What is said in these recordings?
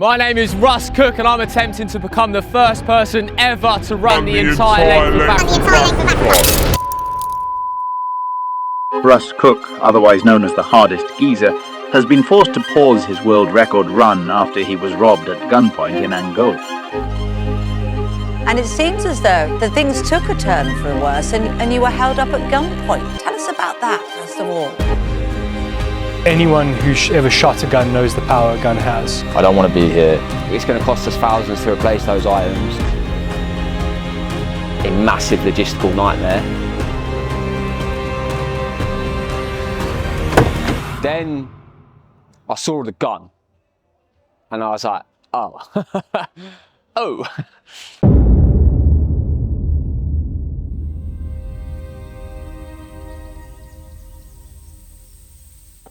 My name is Russ Cook and I'm attempting to become the first person ever to run the entire length of back. Russ Cook, otherwise known as the hardest geezer, has been forced to pause his world record run after he was robbed at gunpoint in Angola. And it seems as though that things took a turn for the worse and you were held up at gunpoint. Tell us about that, first of all. Anyone who ever shot a gun knows the power a gun has. I don't want to be here. It's going to cost us thousands to replace those items. A massive logistical nightmare. Then I saw the gun and I was like, oh, oh.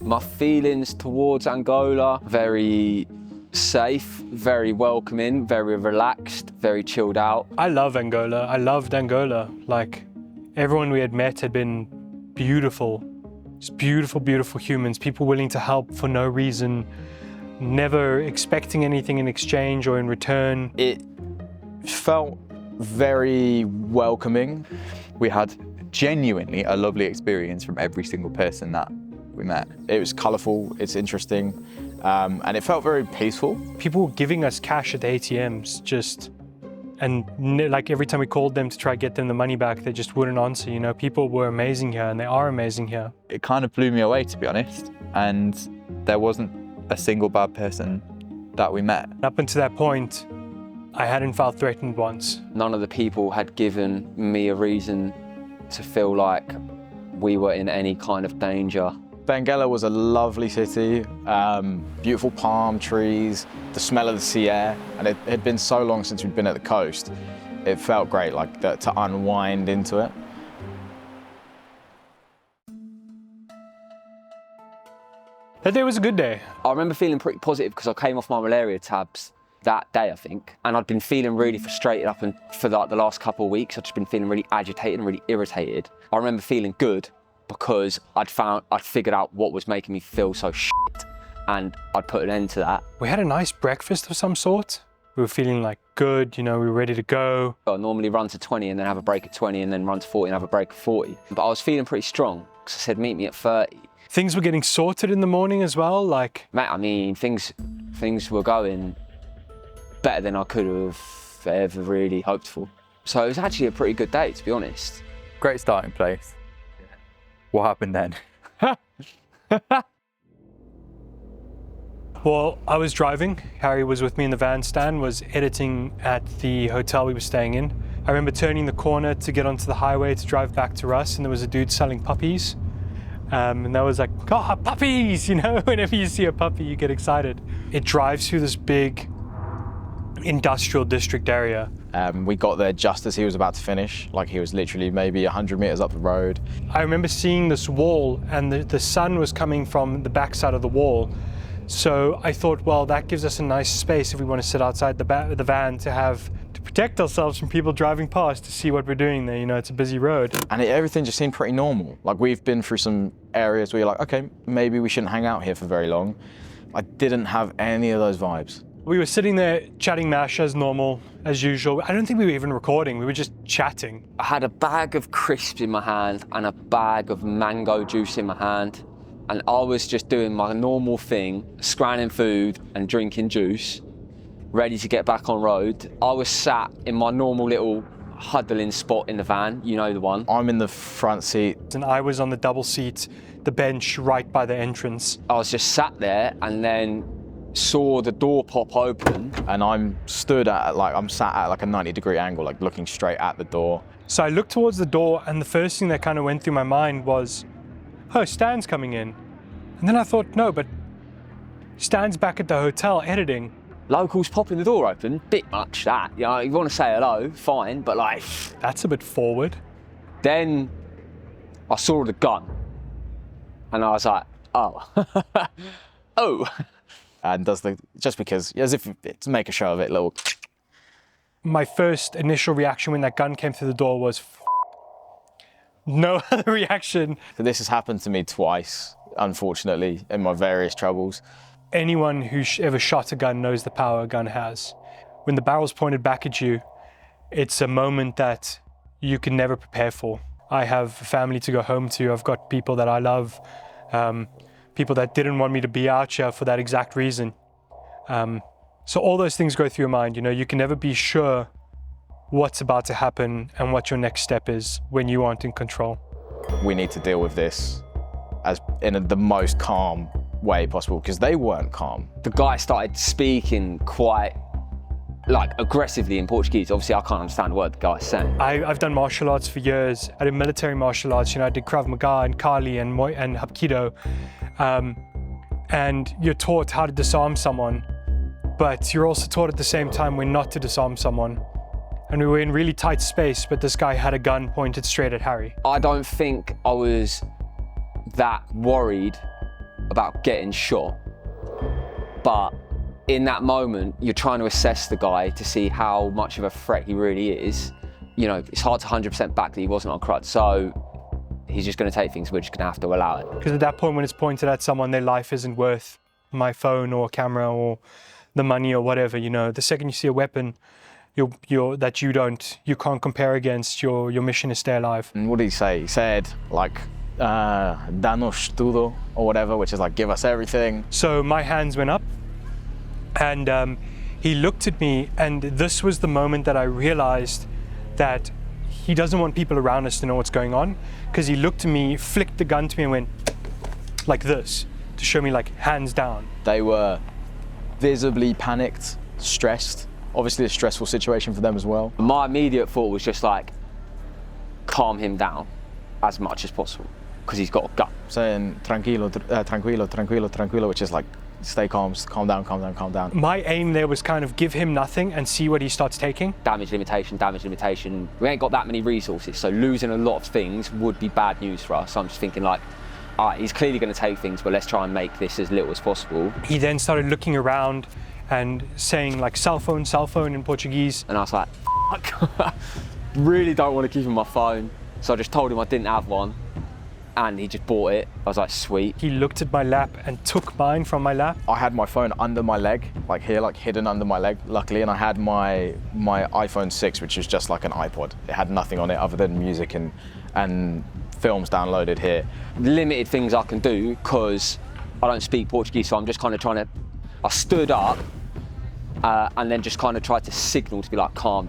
My feelings towards Angola, very safe, very welcoming, very relaxed, very chilled out. I love Angola. I loved Angola. Like, everyone we had met had been beautiful. Just beautiful, beautiful humans, people willing to help for no reason, never expecting anything in exchange or in return. It felt very welcoming. We had genuinely a lovely experience from every single person that we met. It was colourful, it's interesting, and it felt very peaceful. People were giving us cash at the ATMs, like every time we called them to try to get them the money back, they just wouldn't answer, you know. People were amazing here, and they are amazing here. It kind of blew me away, to be honest, and there wasn't a single bad person that we met. Up until that point, I hadn't felt threatened once. None of the people had given me a reason to feel like we were in any kind of danger. Benguela was a lovely city, beautiful palm trees, the smell of the sea air, and it had been so long since we'd been at the coast. It felt great, like to unwind into it. That day was a good day. I remember feeling pretty positive because I came off my malaria tabs that day, I think, and I'd been feeling really frustrated up and for like the last couple of weeks. I'd just been feeling really agitated and really irritated. I remember feeling good because I'd figured out what was making me feel so shit, and I'd put an end to that. We had a nice breakfast of some sort. We were feeling like good, you know, we were ready to go. I normally run to 20 and then have a break at 20 and then run to 40 and have a break at 40. But I was feeling pretty strong because I said, meet me at 30. Things were getting sorted in the morning as well, like... Mate, I mean, things were going better than I could have ever really hoped for. So it was actually a pretty good day, to be honest. Great starting place. What happened then? Well, I was driving. Harry was with me in the van. Stan was editing at the hotel we were staying in. I remember turning the corner to get onto the highway to drive back to Russ, and there was a dude selling puppies. And that was like, oh, puppies! You know, whenever you see a puppy, you get excited. It drives through this big industrial district area. We got there just as he was about to finish, like he was literally maybe 100 meters up the road. I remember seeing this wall, and the sun was coming from the backside of the wall. So I thought, well, that gives us a nice space if we want to sit outside the van to protect ourselves from people driving past, to see what we're doing there. You know, it's a busy road. And everything just seemed pretty normal. Like, we've been through some areas where you're like, okay, maybe we shouldn't hang out here for very long. I didn't have any of those vibes. We were sitting there chatting mash as normal, as usual. I don't think we were even recording, we were just chatting. I had a bag of crisps in my hand and a bag of mango juice in my hand. And I was just doing my normal thing, scanning food and drinking juice, ready to get back on road. I was sat in my normal little huddling spot in the van, you know the one. I'm in the front seat. And I was on the double seat, the bench right by the entrance. I was just sat there and then saw the door pop open. And I'm sat at like a 90-degree angle, like looking straight at the door. So I looked towards the door, and the first thing that kind of went through my mind was, oh, Stan's coming in. And then I thought, no, but Stan's back at the hotel editing. Locals popping the door open, bit much that. You know, you want to say hello, fine, but like... That's a bit forward. Then I saw the gun and I was like, oh, oh. And just because, as if to make a show of it, little... My first initial reaction when that gun came through the door was no other reaction. This has happened to me twice, unfortunately, in my various troubles. anyone who's ever shot a gun knows the power a gun has. When the barrel's pointed back at you, it's a moment that you can never prepare for. I have a family to go home to. I've got people that I love, people that didn't want me to be out here for that exact reason. So all those things go through your mind. You know, you can never be sure what's about to happen and what your next step is when you aren't in control. We need to deal with this as in the most calm way possible, because they weren't calm. The guy started speaking quite like aggressively in Portuguese. Obviously, I can't understand what the guy's saying. I've done martial arts for years. I did military martial arts. You know, I did Krav Maga and Kali and Hapkido. And you're taught how to disarm someone, but you're also taught at the same time when not to disarm someone. And we were in really tight space, but this guy had a gun pointed straight at Harry. I don't think I was that worried about getting shot, but in that moment, you're trying to assess the guy to see how much of a threat he really is. You know, it's hard to 100% back that he wasn't on crutch, so he's just going to take things, we're just going to have to allow it. Because at that point, when it's pointed at someone, their life isn't worth my phone or camera or the money or whatever, you know. The second you see a weapon you can't compare against, your mission is stay alive. And what did he say? He said, like, danos tudo, or whatever, which is like, give us everything. So my hands went up, and he looked at me, and this was the moment that I realized that he doesn't want people around us to know what's going on, because he looked at me, flicked the gun to me and went like this, to show me like hands down. They were visibly panicked, stressed. Obviously a stressful situation for them as well. My immediate thought was just like, calm him down as much as possible, because he's got a gun. Saying tranquilo, tranquilo, tranquilo, tranquilo, which is like, stay calm, calm down, calm down, calm down. My aim there was kind of give him nothing and see what he starts taking. Damage limitation, damage limitation. We ain't got that many resources, so losing a lot of things would be bad news for us. So I'm just thinking like, all right, he's clearly going to take things, but let's try and make this as little as possible. He then started looking around and saying like cell phone in Portuguese. And I was like, fuck, really don't want to give him my phone. So I just told him I didn't have one, and he just bought it. I was like, sweet. He looked at my lap and took mine from my lap. I had my phone under my leg, like here, like hidden under my leg, luckily, and I had my iPhone 6, which is just like an iPod. It had nothing on it other than music and films downloaded here. Limited things I can do, because I don't speak Portuguese, so I'm just kind of trying to, I stood up, and then just kind of tried to signal to be like calm,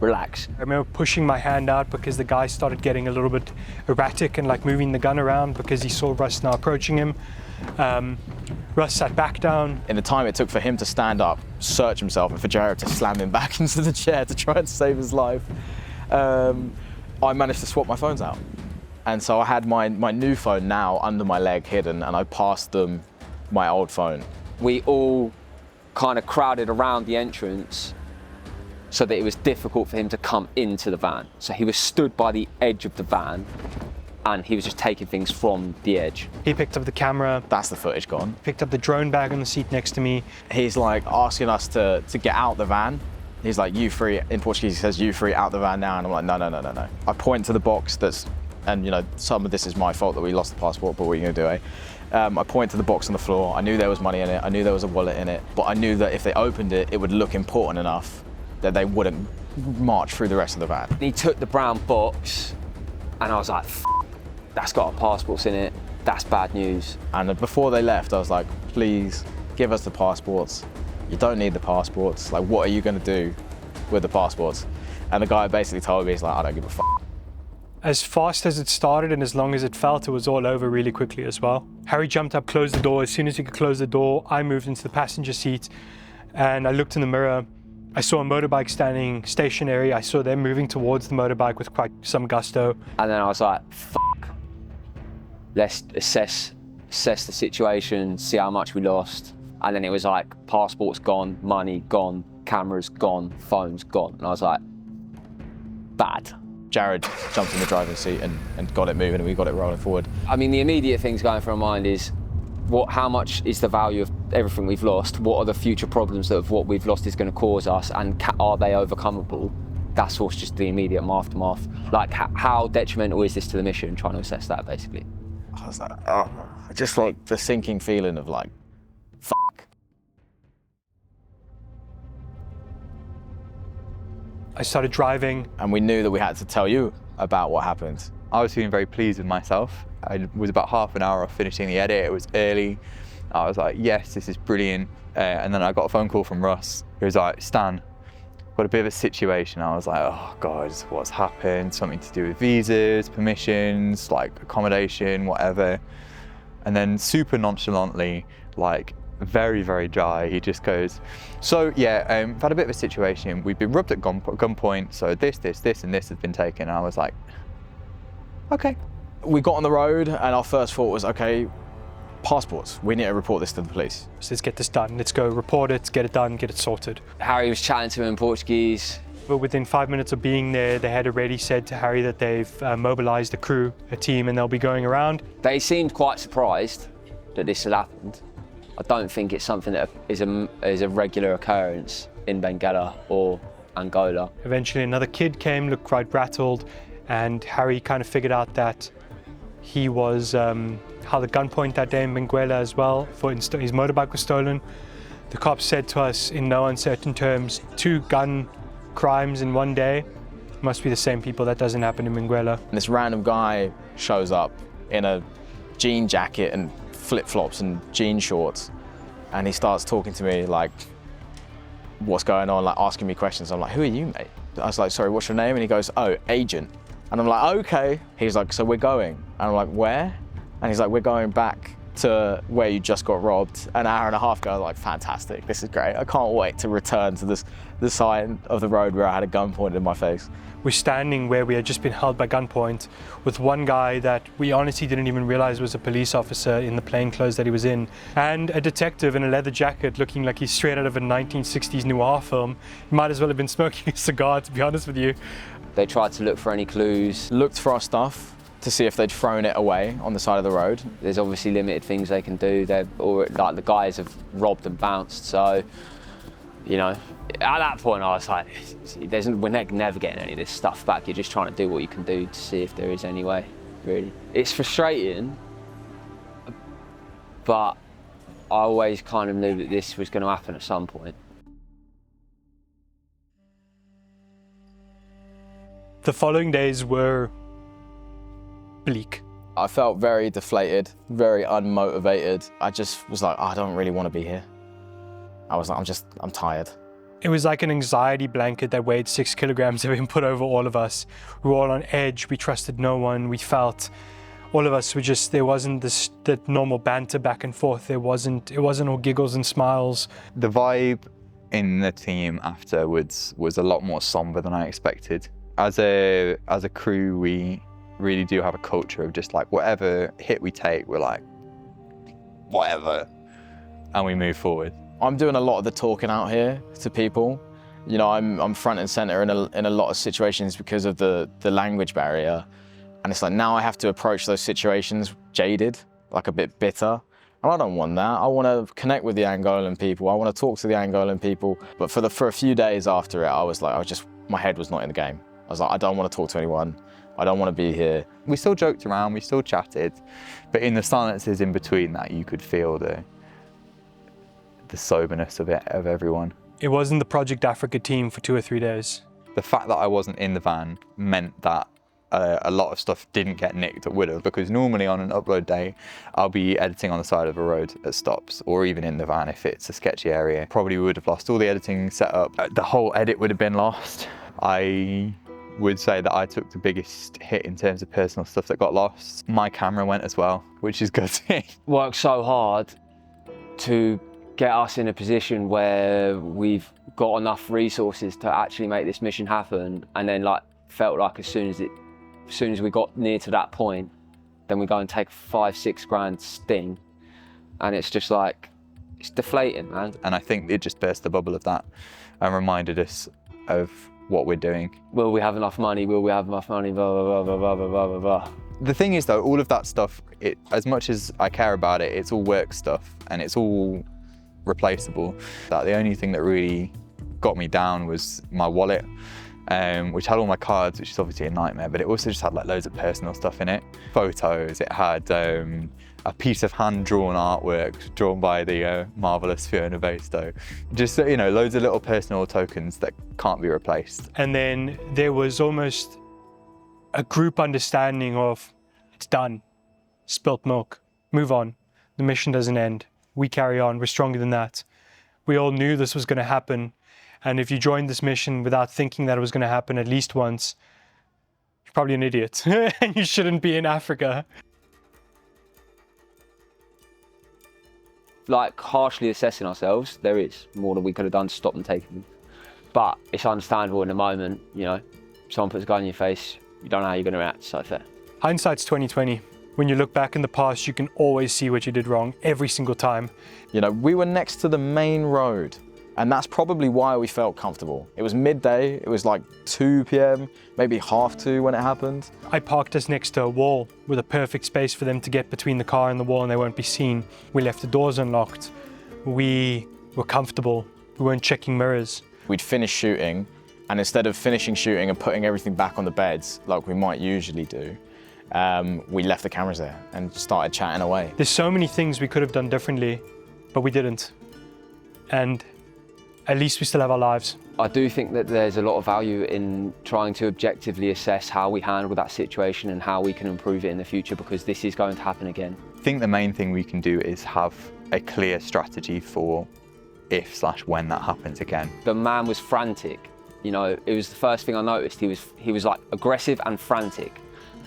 relax. I remember pushing my hand out because the guy started getting a little bit erratic and like moving the gun around because he saw Russ now approaching him. Russ sat back down. In the time it took for him to stand up, search himself, and for Jared to slam him back into the chair to try and save his life, I managed to swap my phones out. And so I had my new phone now under my leg hidden, and I passed them my old phone. We all kind of crowded around the entrance so that it was difficult for him to come into the van. So he was stood by the edge of the van, and he was just taking things from the edge. He picked up the camera. That's the footage gone. Picked up the drone bag on the seat next to me. He's like asking us to get out the van. He's like, you free, in Portuguese he says, you free, out the van now. And I'm like, no. I point to the box that's, and you know, some of this is my fault that we lost the passport, but what are you gonna do, eh? I point to the box on the floor. I knew there was money in it. I knew there was a wallet in it, but I knew that if they opened it, it would look important enough that they wouldn't march through the rest of the van. He took the brown box, and I was like, that's got our passports in it. That's bad news. And before they left, I was like, please give us the passports. You don't need the passports. Like, what are you gonna do with the passports? And the guy basically told me, he's like, I don't give a f. As fast as it started and as long as it felt, it was all over really quickly as well. Harry jumped up, closed the door. As soon as he could close the door, I moved into the passenger seat, and I looked in the mirror. I saw a motorbike standing stationary. I saw them moving towards the motorbike with quite some gusto. And then I was like, fuck. Let's assess the situation, see how much we lost. And then it was like, passport's gone, money gone, cameras gone, phones gone. And I was like, bad. Jared jumped in the driver's seat and got it moving, and we got it rolling forward. I mean, the immediate things going through my mind is, how much is the value of everything we've lost? What are the future problems that what we've lost is going to cause us, and are they overcomable? That's what's just the immediate aftermath. Like, how detrimental is this to the mission? Trying to assess that, basically. I was like, oh, just like the sinking feeling of like, fuck. I started driving. And we knew that we had to tell you about what happened. I was feeling very pleased with myself. I was about half an hour off finishing the edit. It was early. I was like, yes, this is brilliant. And then I got a phone call from Russ. He was like, Stan, got a bit of a situation. I was like, oh God, what's happened? Something to do with visas, permissions, like accommodation, whatever. And then super nonchalantly, like very, very dry, he just goes, so yeah, I've had a bit of a situation. We've been robbed at gunpoint, so this, and this has been taken. And I was like, okay. We got on the road and our first thought was, okay, passports. We need to report this to the police. So let's get this done. Let's go report it, get it done, get it sorted. Harry was chatting to him in Portuguese. But within 5 minutes of being there, they had already said to Harry that they've mobilized a crew, a team, and they'll be going around. They seemed quite surprised that this had happened. I don't think it's something that is a regular occurrence in Benguela or Angola. Eventually another kid came, looked quite rattled, and Harry kind of figured out that he was held at gunpoint that day in Benguela as well. His motorbike was stolen. The cops said to us in no uncertain terms, 2 gun crimes in one day. Must be the same people. That doesn't happen in Benguela. And this random guy shows up in a jean jacket and flip-flops and jean shorts, and he starts talking to me like, what's going on, like asking me questions. I'm like, who are you, mate? I was like, sorry, what's your name? And he goes, oh, agent. And I'm like, okay. He's like, so we're going. And I'm like, where? And he's like, we're going back to where you just got robbed an hour and a half ago. I was like, fantastic, this is great. I can't wait to return to the side of the road where I had a gun pointed in my face. We're standing where we had just been held by gunpoint with one guy that we honestly didn't even realize was a police officer in the plain clothes that he was in, and a detective in a leather jacket looking like he's straight out of a 1960s noir film. He might as well have been smoking a cigar, to be honest with you. They tried to look for any clues. Looked for our stuff to see if they'd thrown it away on the side of the road. There's obviously limited things they can do. Like the guys have robbed and bounced, so, you know, at that point I was like, we're never getting any of this stuff back. You're just trying to do what you can do to see if there is any way, really. It's frustrating, but I always kind of knew that this was going to happen at some point. The following days were bleak. I felt very deflated, very unmotivated. I just was like, I don't really want to be here. I was like, I'm tired. It was like an anxiety blanket that weighed 6 kilograms had been put over all of us. We were all on edge, we trusted no one, we felt, all of us were just, there wasn't the normal banter back and forth. It wasn't all giggles and smiles. The vibe in the team afterwards was a lot more somber than I expected. As a crew, we really do have a culture of just like whatever hit we take, we're like, whatever, and we move forward. I'm doing a lot of the talking out here to people. You know, I'm front and center in a lot of situations because of the language barrier. And it's like now I have to approach those situations jaded, like a bit bitter. And I don't want that. I want to connect with the Angolan people. I want to talk to the Angolan people. But for a few days after it, I was like, my head was not in the game. I was like, I don't want to talk to anyone. I don't want to be here. We still joked around, we still chatted, but in the silences in between that, you could feel the soberness of everyone. It wasn't the Project Africa team for 2 or 3 days. The fact that I wasn't in the van meant that a lot of stuff didn't get nicked that would have, because normally on an upload day, I'll be editing on the side of a road at stops, or even in the van if it's a sketchy area. Probably would have lost all the editing setup. The whole edit would have been lost. I would say that I took the biggest hit in terms of personal stuff that got lost. My camera went as well, which is good. Worked so hard to get us in a position where we've got enough resources to actually make this mission happen, and then like felt like as soon as we got near to that point, then we go and take 5-6 grand sting, and it's just like, it's deflating, man. And I think it just burst the bubble of that and reminded us of what we're doing. Will we have enough money? Will we have enough money? Blah, blah, blah, blah, blah, blah, blah, blah. The thing is though, all of that stuff, as much as I care about it, it's all work stuff and it's all replaceable. That the only thing that really got me down was my wallet. which had all my cards, which is obviously a nightmare, but it also just had like loads of personal stuff in it. Photos, it had a piece of hand-drawn artwork drawn by the marvellous Fiona Bastow. Just, you know, loads of little personal tokens that can't be replaced. And then there was almost a group understanding of, it's done, spilt milk, move on. The mission doesn't end. We carry on, we're stronger than that. We all knew this was going to happen. And if you joined this mission without thinking that it was going to happen at least once, you're probably an idiot and you shouldn't be in Africa. Like, harshly assessing ourselves, there is more than we could have done to stop them taking them. But it's understandable in the moment, you know, someone puts a gun in your face, you don't know how you're going to react, so fair. Hindsight's 20/20. When you look back in the past, you can always see what you did wrong every single time. You know, we were next to the main road, and that's probably why we felt comfortable. It was midday, it was like 2 p.m, maybe 1:30 when it happened. I parked us next to a wall with a perfect space for them to get between the car and the wall and they won't be seen. We left the doors unlocked. We were comfortable. We weren't checking mirrors. We'd finished shooting, and instead of finishing shooting and putting everything back on the beds like we might usually do, we left the cameras there and started chatting away. There's so many things we could have done differently, but we didn't. And at least we still have our lives. I do think that there's a lot of value in trying to objectively assess how we handle that situation and how we can improve it in the future, because this is going to happen again. I think the main thing we can do is have a clear strategy for if/when that happens again. The man was frantic. You know, it was the first thing I noticed. He was like aggressive and frantic,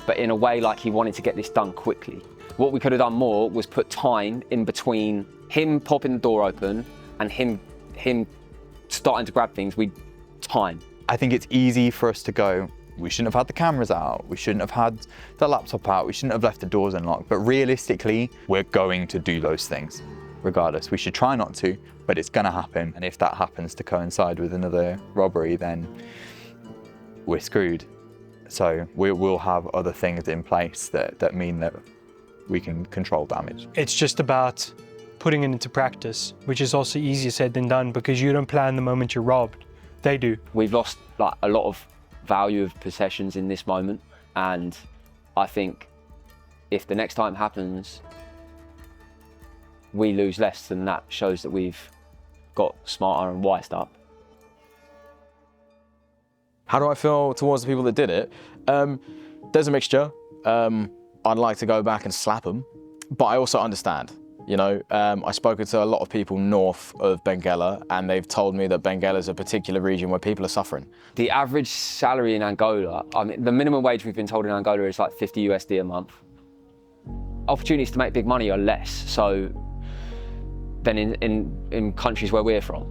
but in a way like he wanted to get this done quickly. What we could have done more was put time in between him popping the door open and him starting to grab things. Time. I think it's easy for us to go, we shouldn't have had the cameras out, we shouldn't have had the laptop out, we shouldn't have left the doors unlocked, but realistically, we're going to do those things regardless. We should try not to, but it's gonna happen. And if that happens to coincide with another robbery, then we're screwed. So we will have other things in place that mean that we can control damage. It's just about putting it into practice, which is also easier said than done because you don't plan the moment you're robbed. They do. We've lost like a lot of value of possessions in this moment, and I think if the next time happens, we lose less, then that shows that we've got smarter and wised up. How do I feel towards the people that did it? There's a mixture. I'd like to go back and slap them, but I also understand. You know, I've spoken to a lot of people north of Benguela, and they've told me that Benguela is a particular region where people are suffering. The average salary in Angola, I mean, the minimum wage we've been told in Angola is like 50 USD a month. Opportunities to make big money are less, so than in countries where we're from.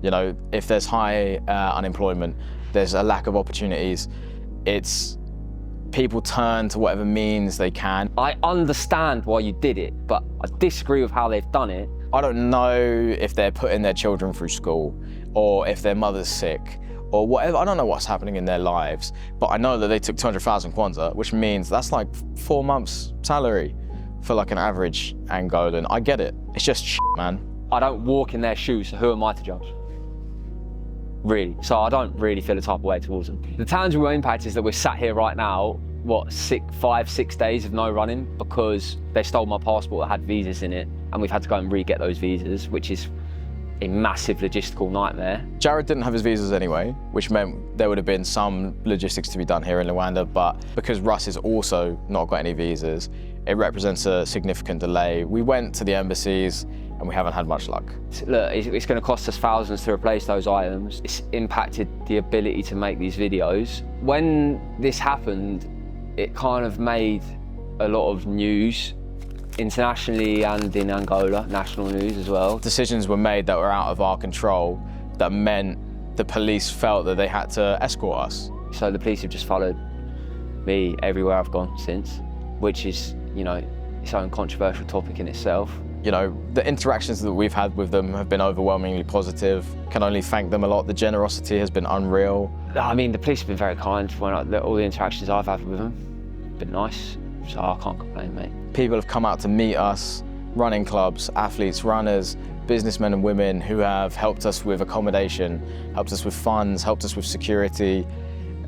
You know, if there's high unemployment, there's a lack of opportunities. It's people turn to whatever means they can. I understand why you did it, but I disagree with how they've done it. I don't know if they're putting their children through school or if their mother's sick or whatever. I don't know what's happening in their lives, but I know that they took 200,000 kwanza, which means that's like 4 months' salary for like an average Angolan. I get it. It's just shit, man. I don't walk in their shoes, so who am I to judge? Really. So I don't really feel a type of way towards them. The tangible impact is that we're sat here right now, what, 5, 6 days of no running because they stole my passport that had visas in it, and we've had to go and re-get those visas, which is a massive logistical nightmare. Jared didn't have his visas anyway, which meant there would have been some logistics to be done here in Luanda, but because Russ has also not got any visas, it represents a significant delay. We went to the embassies and we haven't had much luck. Look, it's going to cost us thousands to replace those items. It's impacted the ability to make these videos. When this happened, it kind of made a lot of news, internationally and in Angola, national news as well. Decisions were made that were out of our control that meant the police felt that they had to escort us. So the police have just followed me everywhere I've gone since, which is, you know, its own controversial topic in itself. You know, the interactions that we've had with them have been overwhelmingly positive. Can only thank them a lot. The generosity has been unreal. I mean, the police have been very kind. All the interactions I've had with them have been nice, so I can't complain, mate. People have come out to meet us, running clubs, athletes, runners, businessmen and women who have helped us with accommodation, helped us with funds, helped us with security.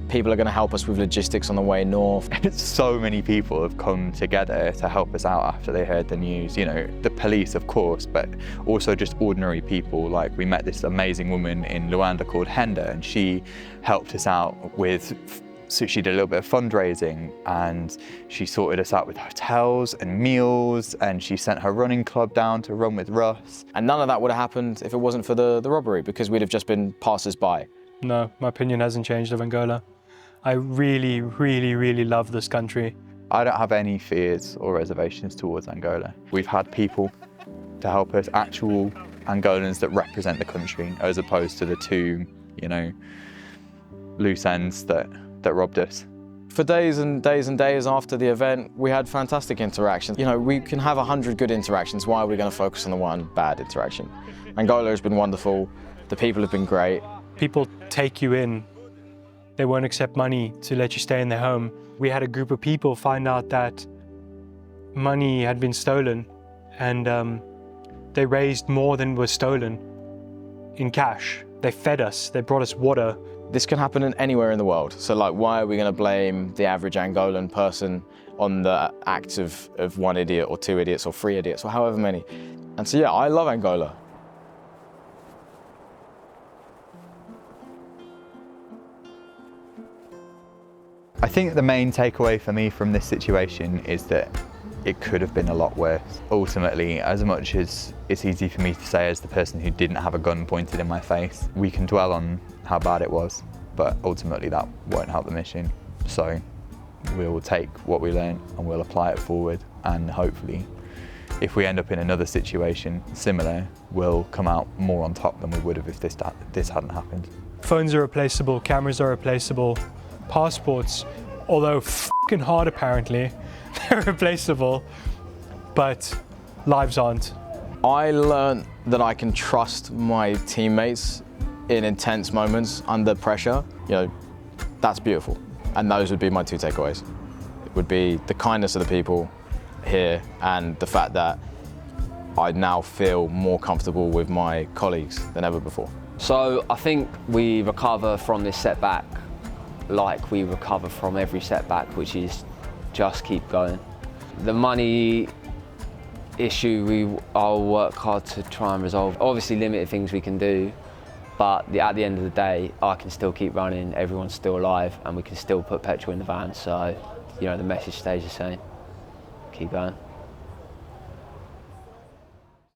People are going to help us with logistics on the way north. So many people have come together to help us out after they heard the news. You know, the police, of course, but also just ordinary people. Like, we met this amazing woman in Luanda called Henda, and she helped us out with, so she did a little bit of fundraising, and she sorted us out with hotels and meals, and she sent her running club down to run with Russ. And none of that would have happened if it wasn't for the robbery, because we'd have just been passers-by. No, my opinion hasn't changed of Angola. I really, really, really love this country. I don't have any fears or reservations towards Angola. We've had people to help us, actual Angolans that represent the country, as opposed to the two, you know, loose ends that robbed us. For days and days and days after the event, we had fantastic interactions. You know, we can have 100 good interactions. Why are we going to focus on the one bad interaction? Angola has been wonderful. The people have been great. People take you in. They won't accept money to let you stay in their home. We had a group of people find out that money had been stolen, and they raised more than was stolen in cash. They fed us, they brought us water. This can happen anywhere in the world. So, like, why are we going to blame the average Angolan person on the acts of one idiot or two idiots or three idiots or however many? And so, yeah, I love Angola. I think the main takeaway for me from this situation is that it could have been a lot worse. Ultimately, as much as it's easy for me to say as the person who didn't have a gun pointed in my face, we can dwell on how bad it was, but ultimately that won't help the mission. So we'll take what we learned and we'll apply it forward, and hopefully if we end up in another situation similar, we'll come out more on top than we would have if this hadn't happened. Phones are replaceable, cameras are replaceable, passports, although f***ing hard apparently, they're replaceable, but lives aren't. I learned that I can trust my teammates in intense moments under pressure. You know, that's beautiful. And those would be my two takeaways. It would be the kindness of the people here and the fact that I now feel more comfortable with my colleagues than ever before. So I think we recover from this setback like we recover from every setback, which is just keep going. The money issue, I'll work hard to try and resolve. Obviously limited things we can do, but at the end of the day, I can still keep running, everyone's still alive, and we can still put petrol in the van, so, you know, the message stays the same. Keep going.